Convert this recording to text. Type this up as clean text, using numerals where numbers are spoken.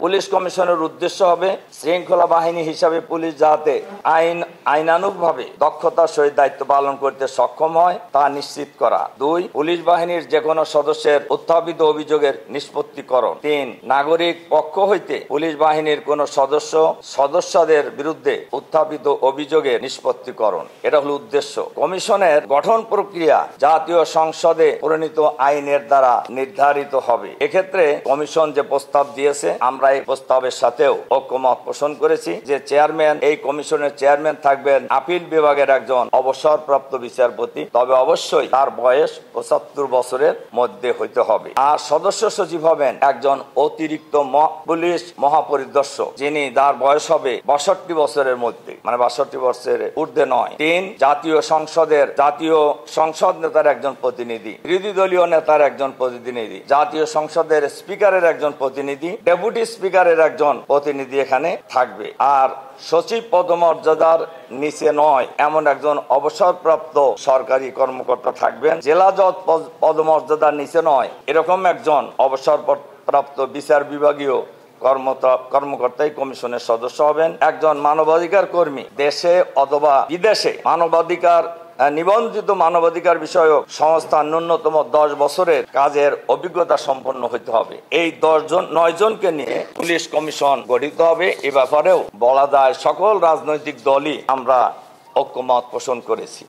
Police কমিশনের উদ্দেশ্য হবে শৃঙ্খলা বাহিনী হিসাবে পুলিশ যাতে আইনানুগভাবে দক্ষতার সহিত দায়িত্ব পালন করতে সক্ষম হয় তা নিশ্চিত করা। 2. পুলিশ বাহিনীর যে কোনো সদস্যের উত্থাপিত অভিযোগের নিষ্পত্তিকরণ। 3. নাগরিক পক্ষ হইতে পুলিশ বাহিনীর কোন সদস্যদের বিরুদ্ধে উত্থাপিত অভিযোগের নিষ্পত্তিকরণ। এটা হলো উদ্দেশ্য। কমিশনের গঠন প্রক্রিয়া জাতীয় সংসদে প্রণীত আইনের দ্বারা নির্ধারিত হবে। এক্ষেত্রে কমিশন যে প্রস্তাব দিয়েছে আমরা এই প্রস্তাবের সাথেও ঐক্যমত পোষণ করেছি যে এই কমিশনের চেয়ারম্যান থাকবেন আপিল বিভাগের একজন অবসরপ্রাপ্ত বিচারপতি, তবে অবশ্যই তার বয়স 75 বছরের মধ্যে হইতে হবে। আর সদস্য সচিব হবেন একজন অতিরিক্ত পুলিশ মহাপরিদর্শক, যিনি তার বয়স হবে 62 বছরের মধ্যে, মানে 62 বছরের ঊর্ধ্বে নয়। 3. জাতীয় সংসদ নেতার একজন প্রতিনিধি, বিরোধী দলীয় নেতার একজন প্রতিনিধি, জাতীয় সংসদের স্পিকারের একজন প্রতিনিধি, ডেপুটি স্পিকারের একজন প্রতিনিধি এখানে থাকবে। আর সচিব পদমর্যাদার নিচে নয় এমন একজন অবসরপ্রাপ্ত সরকারি কর্মকর্তা থাকবেন। জেলা জজ পদমর্যাদার নিচে নয় এরকম একজন অবসরপ্রাপ্ত বিচার বিভাগীয় কর্মকর্তাই কমিশনের সদস্য হবেন। একজন মানবাধিকার কর্মী দেশে অথবা বিদেশে নিবন্ধিত মানবাধিকার বিষয়ক সংস্থার ন্যূনতম 10 বছরের কাজের অভিজ্ঞতা সম্পন্ন হতে হবে। এই 9 জনকে নিয়ে পুলিশ কমিশন গঠিত হবে। এ ব্যাপারেও বলা যায় সকল রাজনৈতিক দলই আমরা ঐক্যমত পোষণ করেছি।